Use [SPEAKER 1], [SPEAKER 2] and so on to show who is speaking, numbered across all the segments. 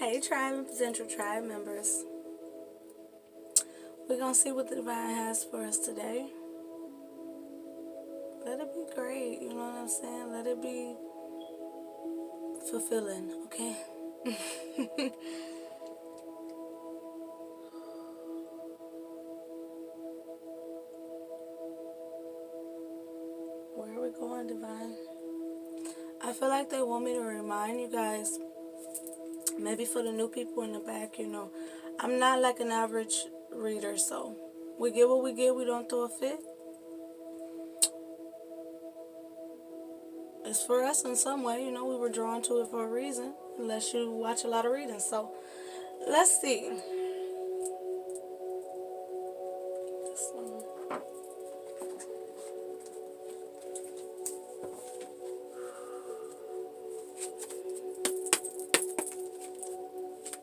[SPEAKER 1] Hey, tribe and potential tribe members. We're going to see what the divine has for us today. Let it be great, you know what I'm saying? Let it be fulfilling, okay? Where are we going, divine? I feel like they want me to remind you guys, maybe for the new people in the back, I'm not like an average reader, so we get what we get. We don't throw a fit. It's for us in some way, we were drawn to it for a reason, unless you watch a lot of readings. So let's see. This one.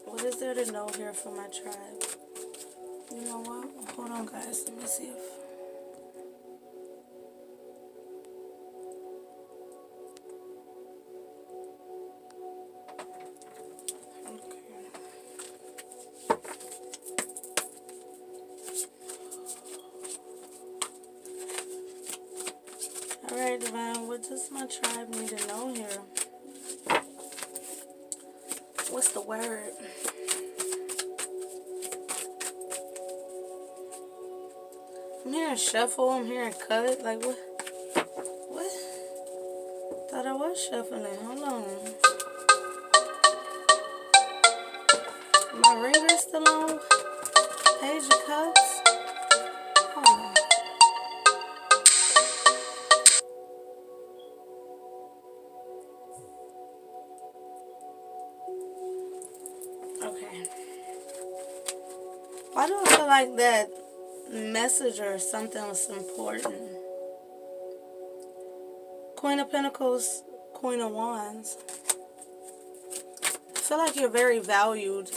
[SPEAKER 1] What is there to know here for my tribe? You know what? Hold on, guys. Let me see if... Alright, divine. What does my tribe need to know here? What's the word? I'm hearing shuffle. I'm hearing cut. Like, what? What? Thought I was shuffling. Hold on. My ringer's still on. Page of Cups. Hold on. Okay. Why do I feel like that message or something was important? Queen of Pentacles, Queen of Wands. I feel like you're very valued.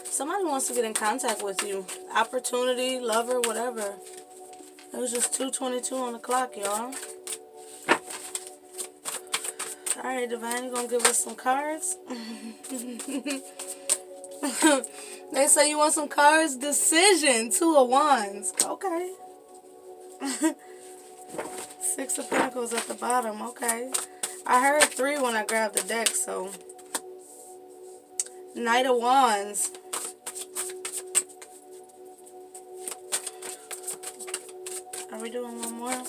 [SPEAKER 1] Somebody wants to get in contact with you. Opportunity, lover, whatever. It was just 2:22 on the clock, y'all. Alright, divine, you gonna give us some cards? They say you want some cards. Decision, 2 of Wands. Okay. 6 of Pentacles at the bottom. Okay. I heard 3 when I grabbed the deck, so. Knight of Wands. Are we doing one more?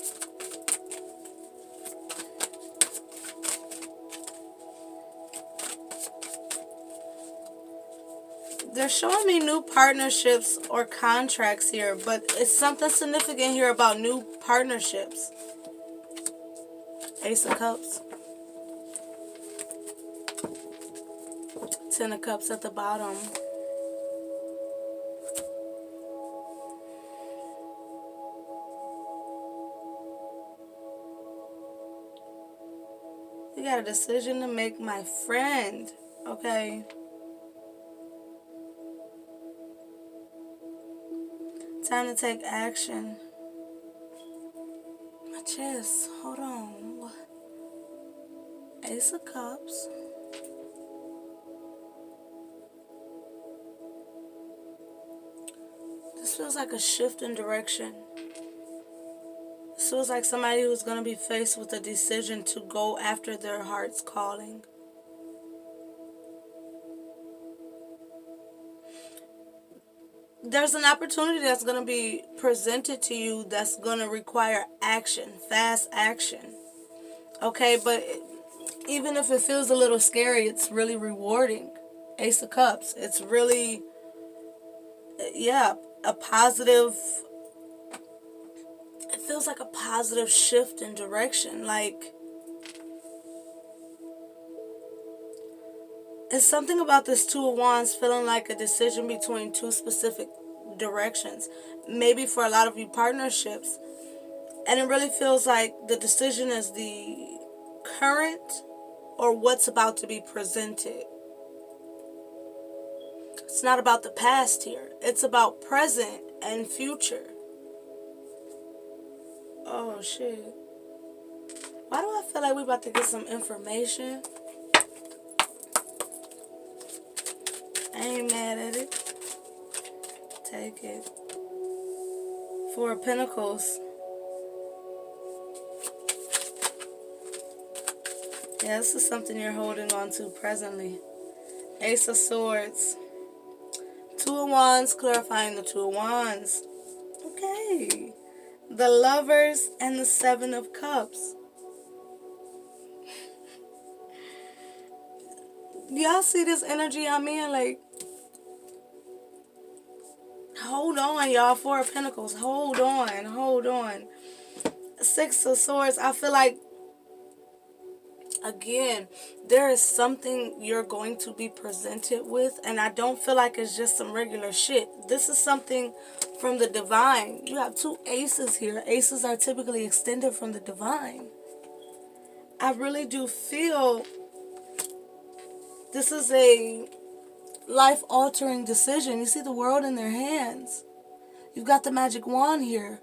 [SPEAKER 1] They're showing me new partnerships or contracts here, but it's something significant here about new partnerships. Ace of Cups. 10 of Cups at the bottom. You got a decision to make, my friend. Okay. Time to take action. My chest. Hold on. Ace of Cups. This feels like a shift in direction. This feels like somebody who's going to be faced with a decision to go after their heart's calling. There's an opportunity that's going to be presented to you that's going to require action, fast action. Okay, but even if it feels a little scary, it's really rewarding. Ace of Cups. It's really, yeah, a positive... It feels like a positive shift in direction. Like, it's something about this 2 of Wands feeling like a decision between 2 specific directions. Maybe for a lot of you, partnerships. And it really feels like the decision is the current or what's about to be presented. It's not about the past here. It's about present and future. Oh, shit. Why do I feel like we're about to get some information? I ain't mad at it. Take it. Four of Pentacles. Yeah, this is something you're holding on to presently. Ace of Swords. Two of Wands, clarifying the Two of Wands. Okay. The Lovers and the Seven of Cups. Y'all see this energy I'm in? Like, hold on, y'all. Four of Pentacles. Hold on. Hold on. Six of Swords. I feel like, again, there is something you're going to be presented with, and I don't feel like it's just some regular shit. This is something from the divine. You have two aces here. Aces are typically extended from the divine. I really do feel this is a life-altering decision. You see the world in their hands. You've got the magic wand here.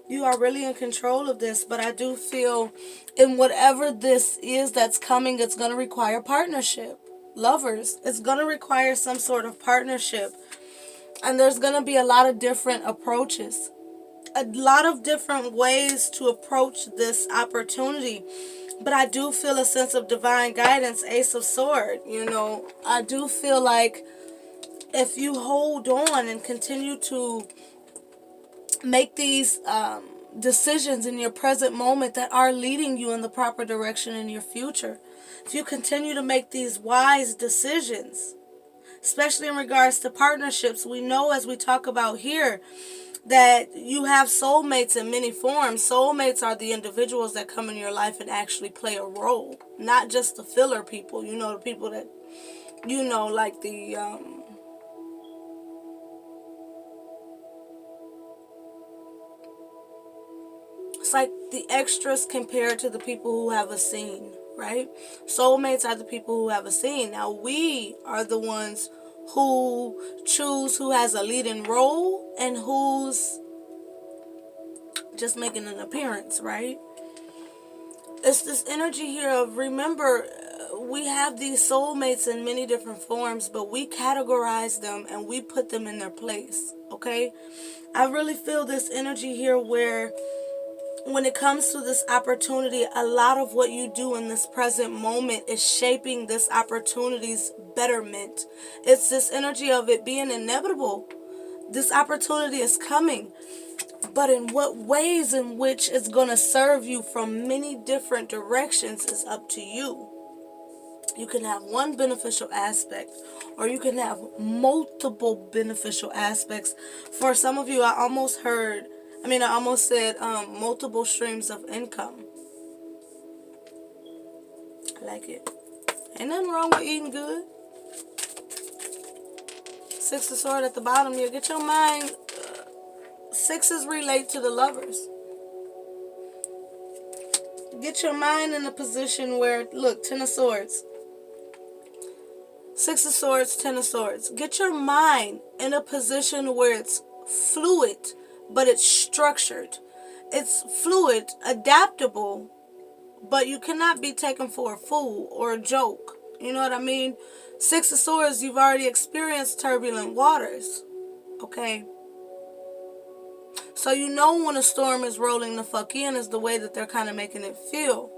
[SPEAKER 1] You are really in control of this, but I do feel in whatever this is that's coming, it's going to require partnership. Lovers, it's going to require some sort of partnership. And there's going to be a lot of different approaches. A lot of different ways to approach this opportunity. But I do feel a sense of divine guidance, Ace of Swords. You know, I do feel like if you hold on and continue to make these decisions in your present moment that are leading you in the proper direction in your future, if you continue to make these wise decisions, especially in regards to partnerships, we know, as we talk about here, that you have soulmates in many forms. Soulmates are the individuals that come in your life and actually play a role, not just the filler people. You know, the people that, you know, like the it's like the extras compared to the people who have a scene, right? Soulmates are the people who have a scene. Now, we are the ones who choose who has a leading role and who's just making an appearance, right? It's this energy here of, remember, we have these soulmates in many different forms, but we categorize them and we put them in their place, okay? I really feel this energy here where when it comes to this opportunity, a lot of what you do in this present moment is shaping this opportunity's betterment. It's this energy of it being inevitable. This opportunity is coming. But in what ways in which it's going to serve you from many different directions is up to you. You can have one beneficial aspect, or you can have multiple beneficial aspects. For some of you, I almost said multiple streams of income. I like it. Ain't nothing wrong with eating good. Six of Swords at the bottom here. Get your mind. Sixes relate to the Lovers. Get your mind in a position where, look, Ten of Swords. Six of Swords, Ten of Swords. Get your mind in a position where it's fluid, but it's structured. It's fluid, adaptable, but you cannot be taken for a fool or a joke. You know what I mean? Six of Swords, you've already experienced turbulent waters. Okay? So you know when a storm is rolling the fuck in is the way that they're kind of making it feel.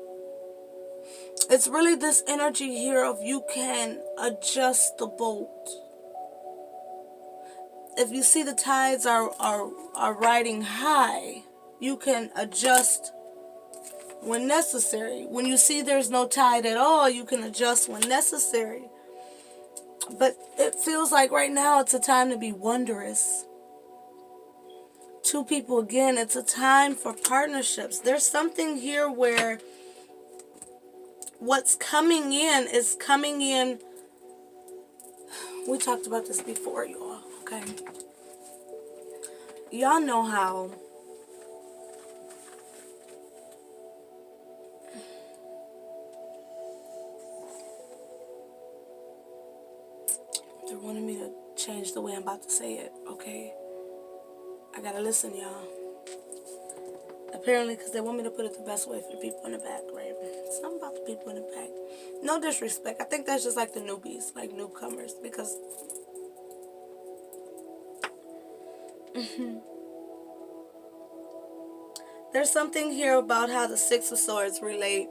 [SPEAKER 1] It's really this energy here of you can adjust the boat. If you see the tides are riding high, you can adjust when necessary. When you see there's no tide at all, you can adjust when necessary. But it feels like right now it's a time to be wondrous. Two people, again, it's a time for partnerships. There's something here where what's coming in is coming in. We talked about this before, y'all, okay? Y'all know how they're wanting me to change the way I'm about to say it, okay? I gotta listen, y'all. Apparently, because they want me to put it the best way for the people in the back, right? Something about the people in the back. No disrespect. I think that's just like the newbies, like newcomers, because there's something here about how the Six of Swords relate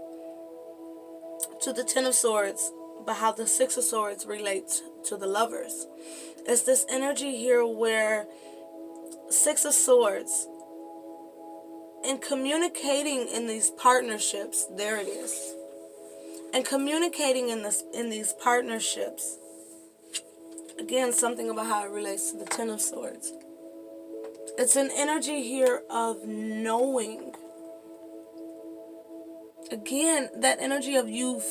[SPEAKER 1] to the Ten of Swords, but how the Six of Swords relates to the Lovers. It's this energy here where Six of Swords, in communicating in these partnerships, there it is. And communicating in these partnerships, again, something about how it relates to the Ten of Swords. It's an energy here of knowing. Again, that energy of you've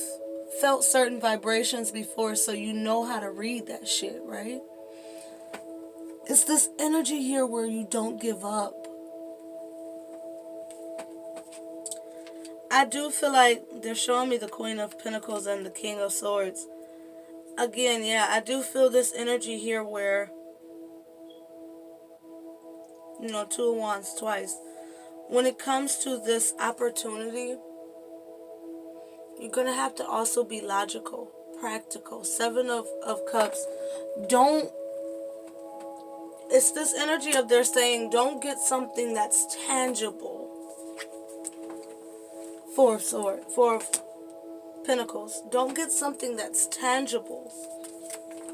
[SPEAKER 1] felt certain vibrations before, so you know how to read that shit, right? It's this energy here where you don't give up. I do feel like they're showing me the Queen of Pentacles and the King of Swords. Again, yeah, I do feel this energy here where, Two of Wands twice. When it comes to this opportunity, you're going to have to also be logical, practical. Seven of Cups. It's this energy of they're saying, don't get something that's tangible. Four of Pentacles. Don't get something that's tangible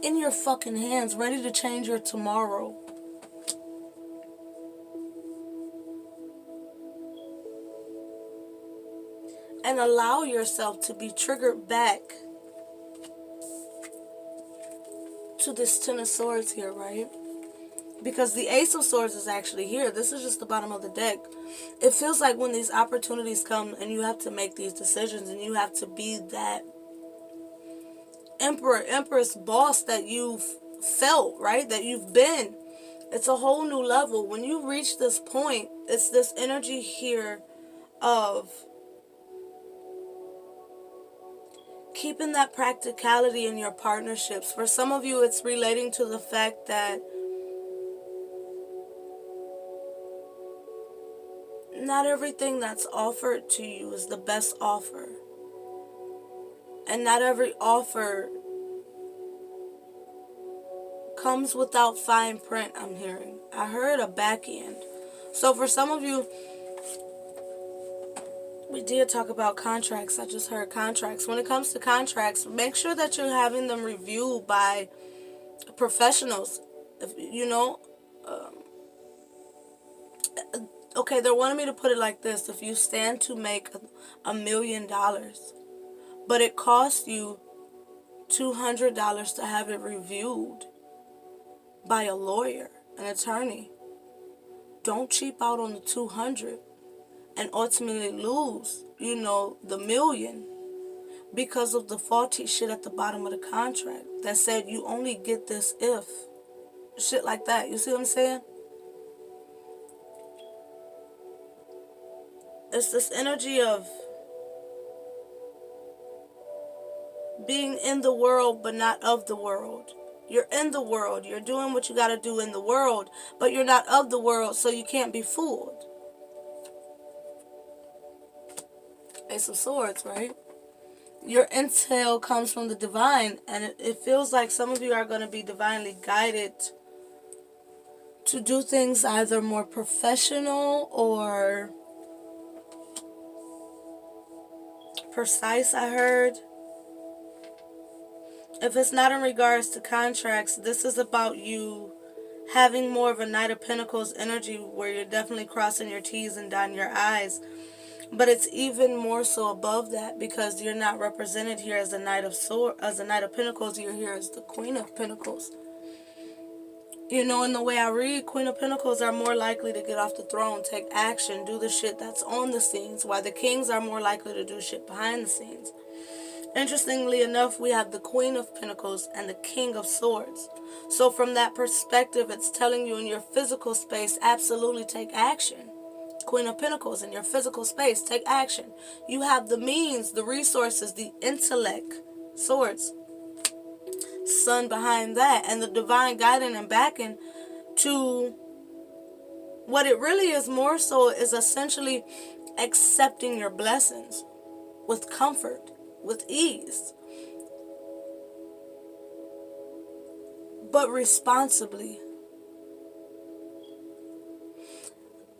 [SPEAKER 1] in your fucking hands, ready to change your tomorrow. And allow yourself to be triggered back to this Ten of Swords here, right? Because the Ace of Swords is actually here. This is just the bottom of the deck. It feels like when these opportunities come and you have to make these decisions and you have to be that emperor, empress, boss that you've felt, right? That you've been. It's a whole new level. When you reach this point, it's this energy here of keeping that practicality in your partnerships. For some of you, it's relating to the fact that not everything that's offered to you is the best offer. And not every offer comes without fine print, I'm hearing. I heard a back end. So for some of you, we did talk about contracts. I just heard contracts. When it comes to contracts, make sure that you're having them reviewed by professionals. If okay, they're wanting me to put it like this. If you stand to make $1 million, but it costs you $200 to have it reviewed by a lawyer, an attorney, don't cheap out on the $200 and ultimately lose, the $1 million because of the faulty shit at the bottom of the contract that said you only get this if. Shit like that. You see what I'm saying? It's this energy of being in the world but not of the world. You're in the world. You're doing what you got to do in the world, but you're not of the world, so you can't be fooled. Ace of Swords, right? Your intel comes from the divine, and it feels like some of you are going to be divinely guided to do things either more professional or precise, I heard. If it's not in regards to contracts, this is about you having more of a Knight of Pentacles energy where you're definitely crossing your T's and dotting your I's. But it's even more so above that because you're not represented here as a Knight of Pentacles. You're here as the Queen of Pentacles. In the way I read, Queen of Pentacles are more likely to get off the throne, take action, do the shit that's on the scenes, while the Kings are more likely to do shit behind the scenes. Interestingly enough, we have the Queen of Pentacles and the King of Swords. So from that perspective, it's telling you in your physical space, absolutely take action. Queen of Pentacles in your physical space, take action. You have the means, the resources, the intellect, swords, sun behind that, and the divine guiding and backing to what it really is more so is essentially accepting your blessings with comfort, with ease, but responsibly.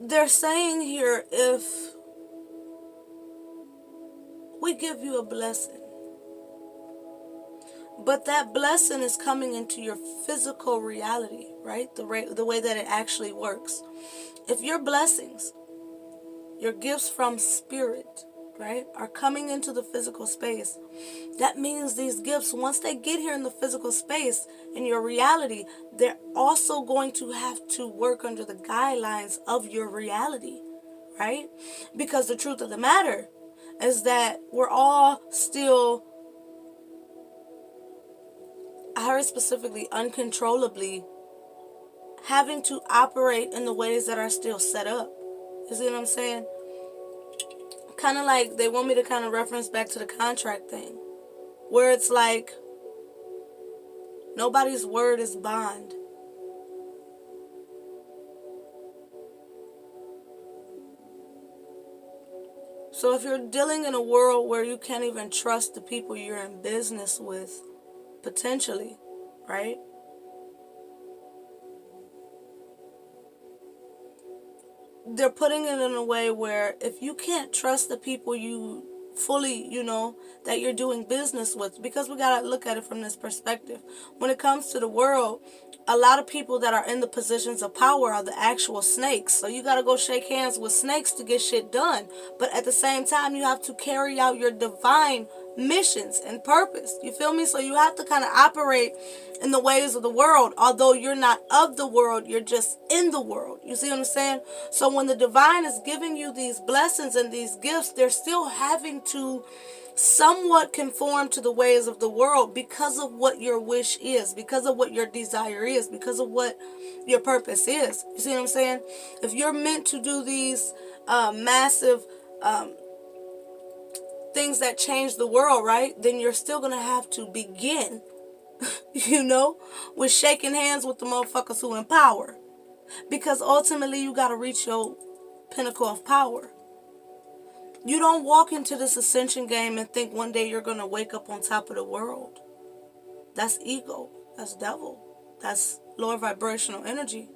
[SPEAKER 1] They're saying here, if we give you a blessing, but that blessing is coming into your physical reality, right? The way that it actually works. If your blessings, your gifts from spirit, right, are coming into the physical space, that means these gifts, once they get here in the physical space, in your reality, they're also going to have to work under the guidelines of your reality, right? Because the truth of the matter is that we're all still, I heard specifically, uncontrollably having to operate in the ways that are still set up. You see what I'm saying? Kind of like they want me to kind of reference back to the contract thing, where it's like nobody's word is bond. So if you're dealing in a world where you can't even trust the people you're in business with, potentially, right? They're putting it in a way where if you can't trust the people you fully, that you're doing business with, because we got to look at it from this perspective. When it comes to the world, a lot of people that are in the positions of power are the actual snakes. So you got to go shake hands with snakes to get shit done. But at the same time, you have to carry out your divine missions and purpose. You feel me? So you have to kind of operate in the ways of the world. Although you're not of the world, you're just in the world. You see what I'm saying? So when the divine is giving you these blessings and these gifts, they're still having to somewhat conform to the ways of the world because of what your wish is, because of what your desire is, because of what your purpose is. You see what I'm saying? If you're meant to do these massive things that change the world, right, then you're still going to have to begin, with shaking hands with the motherfuckers who in power. Because ultimately you got to reach your pinnacle of power. You don't walk into this ascension game and think one day you're going to wake up on top of the world. That's ego. That's devil. That's lower vibrational energy.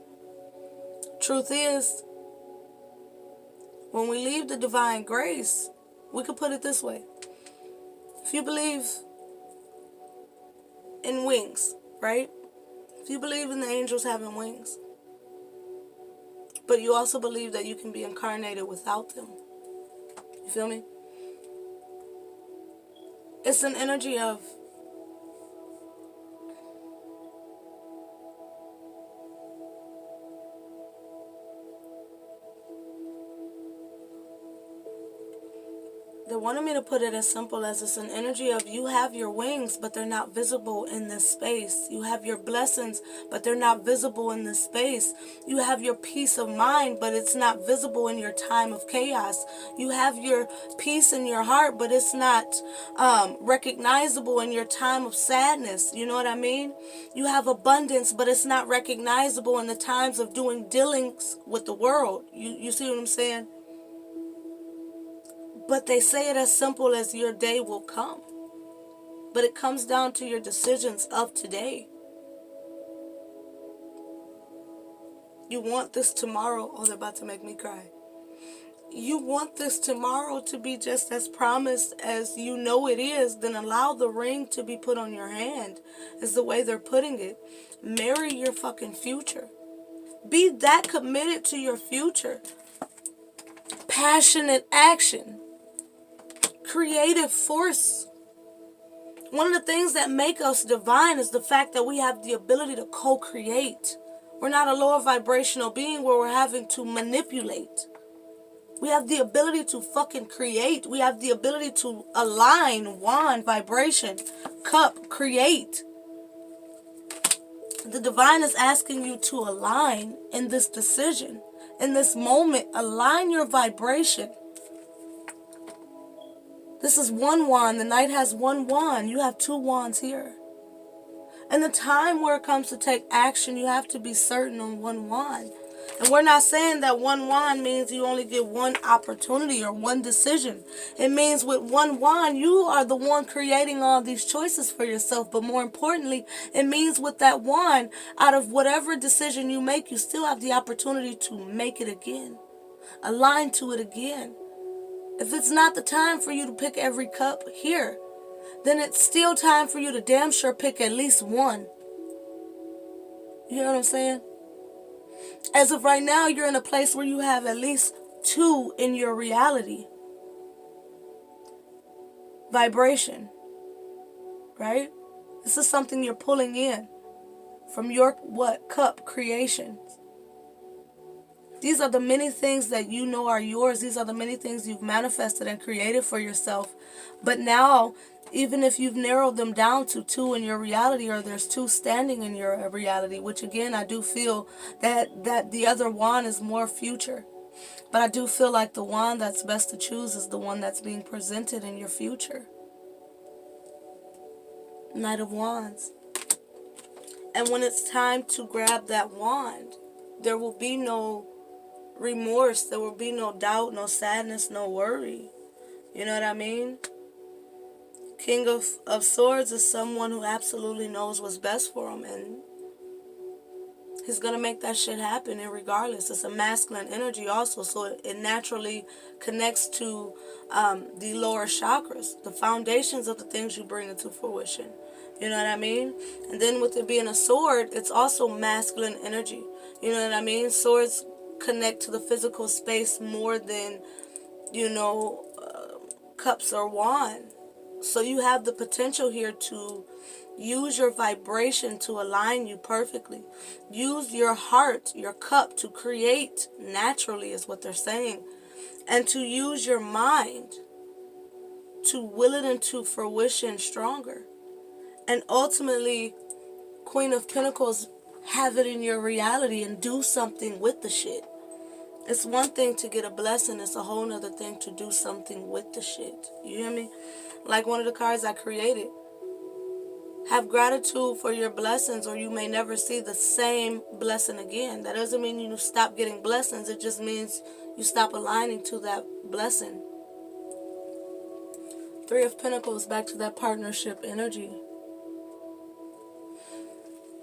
[SPEAKER 1] Truth is, when we leave the divine grace, we could put it this way. If you believe in wings, right? If you believe in the angels having wings, but you also believe that you can be incarnated without them. You feel me? It's an energy of they wanted me to put it as simple as it's an energy of you have your wings, but they're not visible in this space. You have your blessings, but they're not visible in this space. You have your peace of mind, but it's not visible in your time of chaos. You have your peace in your heart, but it's not recognizable in your time of sadness. You know what I mean? You have abundance, but it's not recognizable in the times of doing dealings with the world. You see what I'm saying? But they say it as simple as your day will come. But it comes down to your decisions of today. You want this tomorrow. Oh, they're about to make me cry. You want this tomorrow to be just as promised as you know it is, then allow the ring to be put on your hand, is the way they're putting it. Marry your fucking future. Be that committed to your future. Passionate action. Creative force. One of the things that make us divine is the fact that we have the ability to co-create. We're not a lower vibrational being where we're having to manipulate. We have the ability to fucking create. We have the ability to align, wand, vibration, cup, create. The divine is asking you to align in this decision. In this moment, align your vibration. This is one wand. The knight has one wand. You have two wands here. And the time where it comes to take action, you have to be certain on one wand. And we're not saying that one wand means you only get one opportunity or one decision. It means with one wand, you are the one creating all these choices for yourself. But more importantly, it means with that wand, out of whatever decision you make, you still have the opportunity to make it again. Align to it again. If it's not the time for you to pick every cup here, then it's still time for you to damn sure pick at least one. You hear what I'm saying? As of right now, you're in a place where you have at least two in your reality. Vibration. Right? This is something you're pulling in from your cup creations. These are the many things that you know are yours. These are the many things you've manifested and created for yourself. But now, even if you've narrowed them down to two in your reality, or there's two standing in your reality, which again, I do feel that the other wand is more future. But I do feel like the wand that's best to choose is the one that's being presented in your future. Knight of Wands. And when it's time to grab that wand, there will be no remorse, there will be no doubt, no sadness, no worry. You know what I mean? King of Swords is someone who absolutely knows what's best for him, and he's going to make that shit happen regardless. It's a masculine energy also, so it naturally connects to the lower chakras, the foundations of the things you bring into fruition. You know what I mean? And then with it being a sword, it's also masculine energy. You know what I mean? Swords connect to the physical space more than, cups or wand. So you have the potential here to use your vibration to align you perfectly. Use your heart, your cup, to create naturally, is what they're saying. And to use your mind to will it into fruition stronger. And ultimately, Queen of Pentacles, have it in your reality and do something with the shit. It's one thing to get a blessing. It's a whole nother thing to do something with the shit. You hear me? Like one of the cards I created. Have gratitude for your blessings, or you may never see the same blessing again. That doesn't mean you stop getting blessings. It just means you stop aligning to that blessing. Three of Pentacles, back to that partnership energy.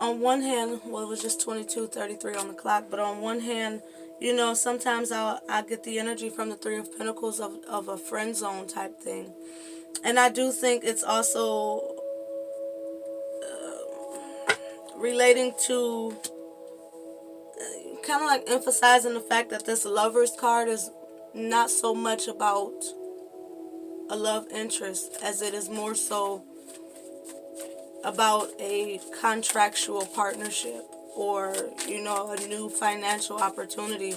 [SPEAKER 1] On one hand, well, it was just 22:33 on the clock, but on one hand, sometimes I get the energy from the Three of Pentacles of a friend zone type thing. And I do think it's also relating to kind of like emphasizing the fact that this Lover's card is not so much about a love interest as it is more so about a contractual partnership, or a new financial opportunity,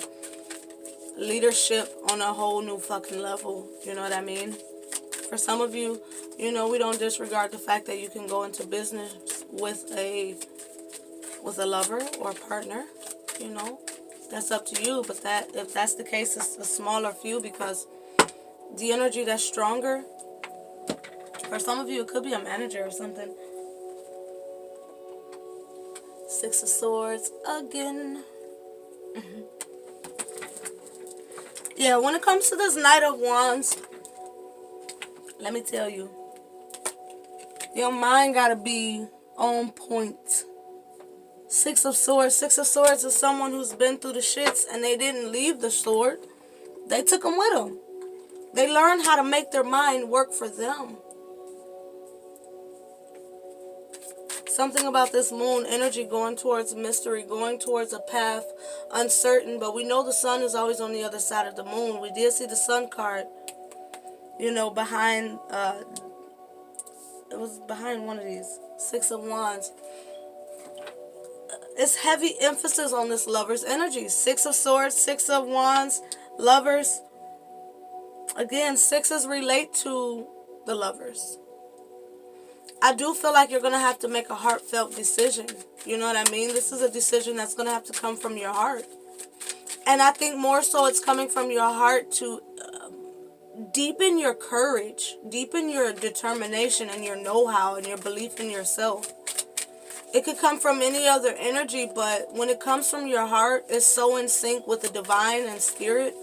[SPEAKER 1] leadership on a whole new fucking level. You know what I mean? For some of you, we don't disregard the fact that you can go into business with a lover or a partner. That's up to you. But if that's the case, it's a smaller few, because the energy that's stronger, for some of you, it could be a manager or something. Six of Swords again. Yeah, when it comes to this Knight of Wands, let me tell you, your mind gotta be on point. Six of Swords. Six of Swords is someone who's been through the shits, and they didn't leave the sword. They took them with them. They learned how to make their mind work for them. Something about this moon energy going towards mystery, going towards a path uncertain, but we know the sun is always on the other side of the moon. We did see the sun card, behind, it was behind one of these, Six of Wands. It's heavy emphasis on this Lover's energy. Six of Swords, Six of Wands, Lovers. Again, sixes relate to the Lovers. I do feel like you're going to have to make a heartfelt decision. You know what I mean? This is a decision that's going to have to come from your heart. And I think more so it's coming from your heart to deepen your courage, deepen your determination and your know-how and your belief in yourself. It could come from any other energy, but when it comes from your heart, it's so in sync with the divine and spirit.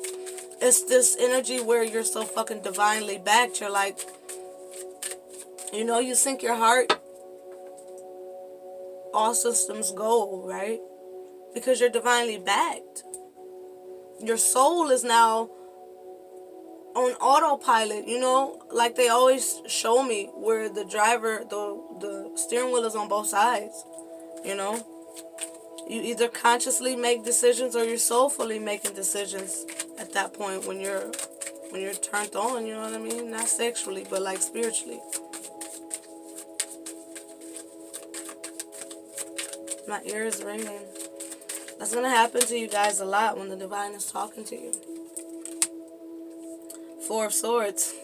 [SPEAKER 1] It's this energy where you're so fucking divinely backed. You're like, you sync your heart, all systems go, right? Because you're divinely backed. Your soul is now on autopilot, like they always show me, where the driver, the steering wheel is on both sides, You either consciously make decisions or you're soulfully making decisions at that point when you're turned on, you know what I mean? Not sexually, but like spiritually. My ear is ringing. That's going to happen to you guys a lot when the divine is talking to you. Four of Swords.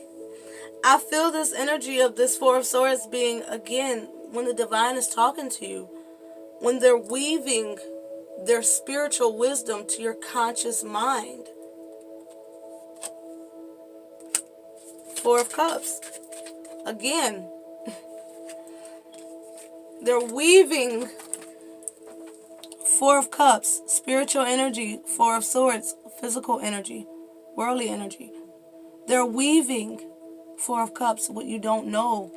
[SPEAKER 1] I feel this energy of this Four of Swords being, again, when the divine is talking to you, when they're weaving their spiritual wisdom to your conscious mind. Four of Cups. Again, they're weaving Four of Cups, spiritual energy, Four of Swords, physical energy, worldly energy. They're weaving Four of Cups, what you don't know.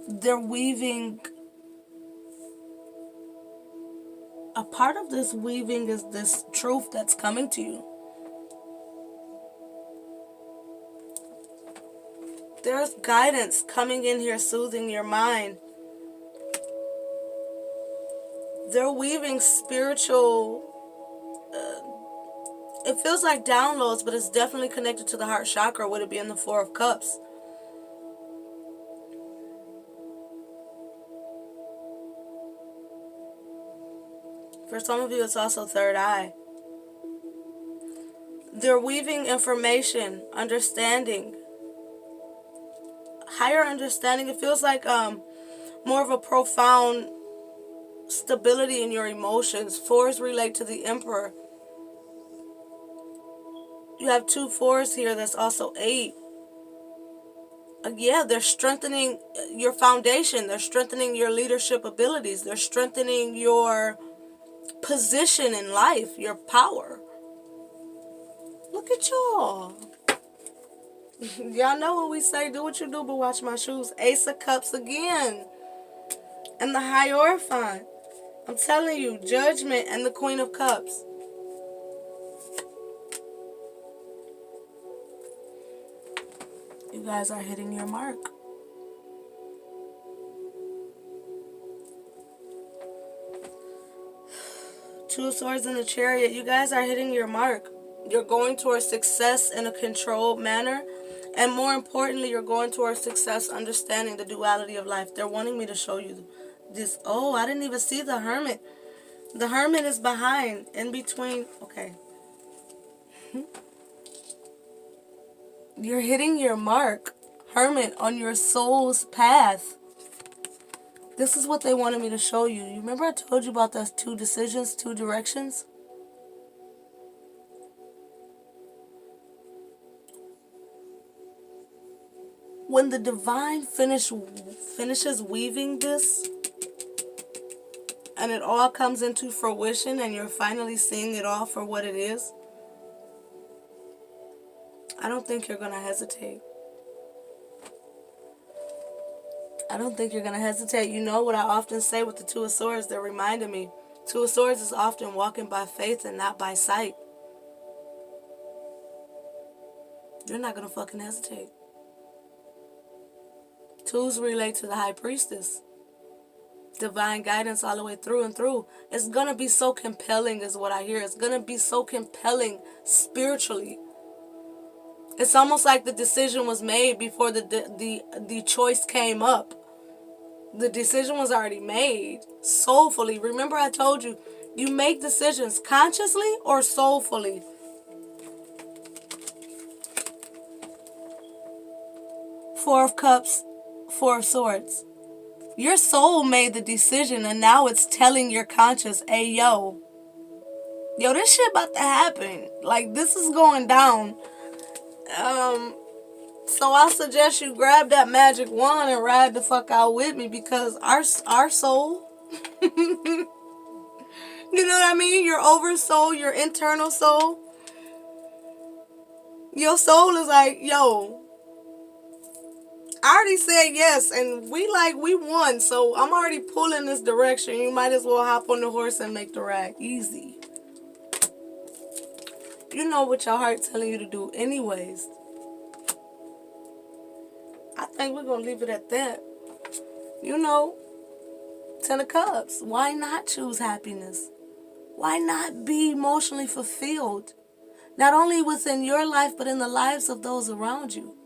[SPEAKER 1] They're weaving. A part of this weaving is this truth that's coming to you. There's guidance coming in here, soothing your mind. They're weaving spiritual, it feels like downloads, but it's definitely connected to the heart chakra, with it being the Four of Cups. For some of you, it's also third eye. They're weaving information, understanding, higher understanding. It feels like more of a profound stability in your emotions. Fours relate to the Emperor. You have 2 fours here. That's also 8. Yeah, they're strengthening your foundation. They're strengthening your leadership abilities. They're strengthening your position in life, your power. Look at y'all. Y'all know what we say. Do what you do, but watch my shoes. Ace of Cups again. And the Hierophant. I'm telling you, Judgment and the Queen of Cups. You guys are hitting your mark. Two of Swords in the Chariot. You guys are hitting your mark. You're going towards success in a controlled manner. And more importantly, you're going towards success understanding the duality of life. They're wanting me to show you this. Oh, I didn't even see the Hermit. The Hermit is behind, in between. Okay. You're hitting your mark, Hermit, on your soul's path. This is what they wanted me to show you. You remember I told you about those 2 decisions, 2 directions? When the divine finishes weaving this, and it all comes into fruition, and you're finally seeing it all for what it is, I don't think you're going to hesitate. I don't think you're going to hesitate. You know what I often say with the Two of Swords? They're reminding me. Two of Swords is often walking by faith and not by sight. You're not going to fucking hesitate. Twos relate to the High Priestess. Divine guidance all the way through and through. It's going to be so compelling is what I hear. It's going to be so compelling spiritually. It's almost like the decision was made before the choice came up. The decision was already made soulfully. Remember I told you, you make decisions consciously or soulfully. Four of Cups, Four of Swords. Your soul made the decision and now it's telling your conscious, hey, yo, this shit about to happen. Like, this is going down. So I suggest you grab that magic wand and ride the fuck out with me, because our soul, you know what I mean? Your oversoul, your internal soul, your soul is like, yo, I already said yes, and we won, so I'm already pulling this direction. You might as well hop on the horse and make the ride easy. You know what your heart's telling you to do anyways. I think we're going to leave it at that. You know, 10 of Cups. Why not choose happiness? Why not be emotionally fulfilled? Not only within your life, but in the lives of those around you.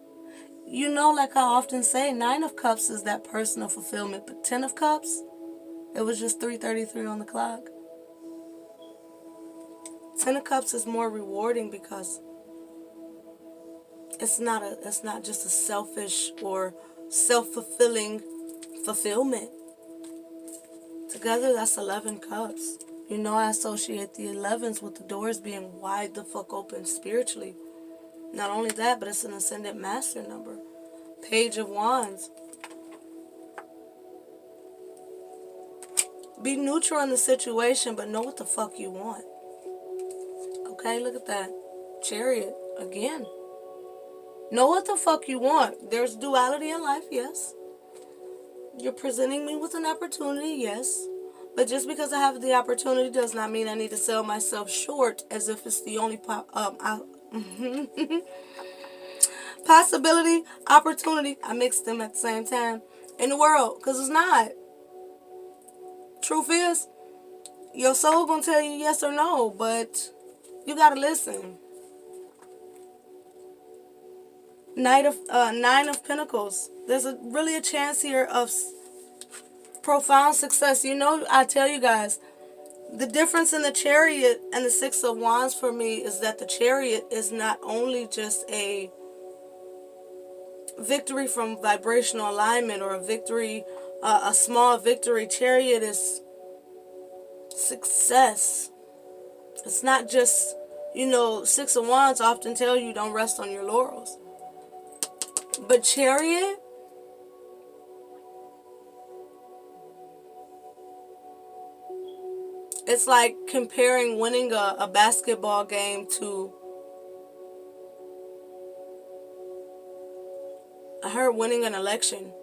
[SPEAKER 1] You know, like I often say, 9 of Cups is that personal fulfillment, but 10 of Cups, it was just 3:33 on the clock. 10 of Cups is more rewarding because it's not just a selfish or self-fulfilling fulfillment. Together, that's 11 Cups. You know, I associate the 11s with the doors being wide the fuck open spiritually. Not only that, but it's an ascendant master number. Page of Wands. Be neutral in the situation, but know what the fuck you want. Okay, look at that. Chariot, again. Know what the fuck you want. There's duality in life, yes. You're presenting me with an opportunity, yes. But just because I have the opportunity does not mean I need to sell myself short as if it's the only possibility, opportunity. I mix them at the same time in the world, because it's not. Truth is, your soul gonna tell you yes or no, but you gotta listen. 9 of Pentacles. There's really a chance here of profound success. You know, I tell you guys, the difference in the Chariot and the 6 of Wands for me is that the Chariot is not only just a victory from vibrational alignment or a victory, a small victory. Chariot is success. It's not just, 6 of Wands often tell you don't rest on your laurels. But Chariot, it's like comparing winning a basketball game to, I heard, winning an election.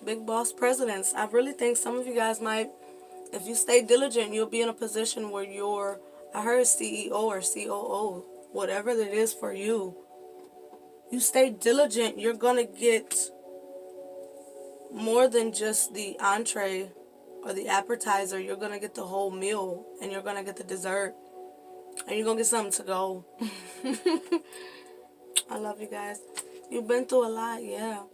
[SPEAKER 1] Big boss presidents. I really think some of you guys might, if you stay diligent, you'll be in a position where you're, I heard, CEO or COO, whatever it is for you. You stay diligent, you're going to get more than just the entree or the appetizer. You're going to get the whole meal, and you're going to get the dessert, and you're going to get something to go. I love you guys. You've been through a lot, yeah.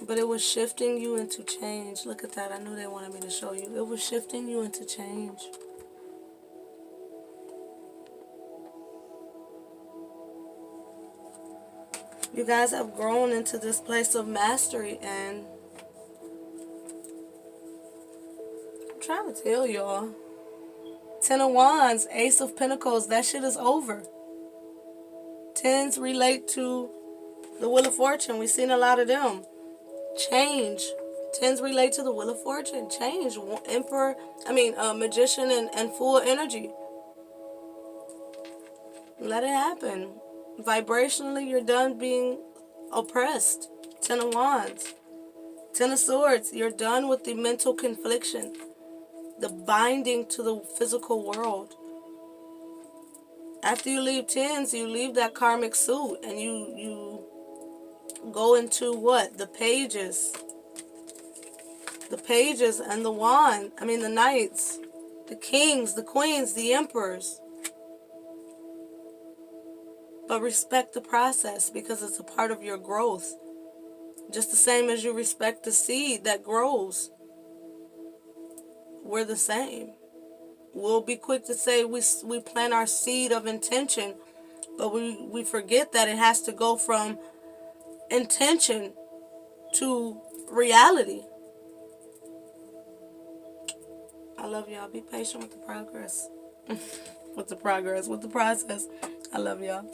[SPEAKER 1] But it was shifting you into change. Look at that. I knew they wanted me to show you. It was shifting you into change. You guys have grown into this place of mastery, and I'm trying to tell y'all. 10 of Wands, Ace of Pentacles, that shit is over. 10s relate to the Wheel of Fortune. We've seen a lot of them. Change. 10s relate to the Wheel of Fortune. Change. Magician and full energy. Let it happen. Vibrationally, you're done being oppressed. 10 of Wands. 10 of Swords, you're done with the mental confliction, the binding to the physical world. After you leave 10s, you leave that karmic suit, and you go into what? The pages. The pages and the wand. The knights, the kings, the queens, the emperors. But respect the process, because it's a part of your growth. Just the same as you respect the seed that grows. We're the same. We'll be quick to say we plant our seed of intention, but we forget that it has to go from intention to reality. I love y'all. Be patient with the progress. With the process. I love y'all.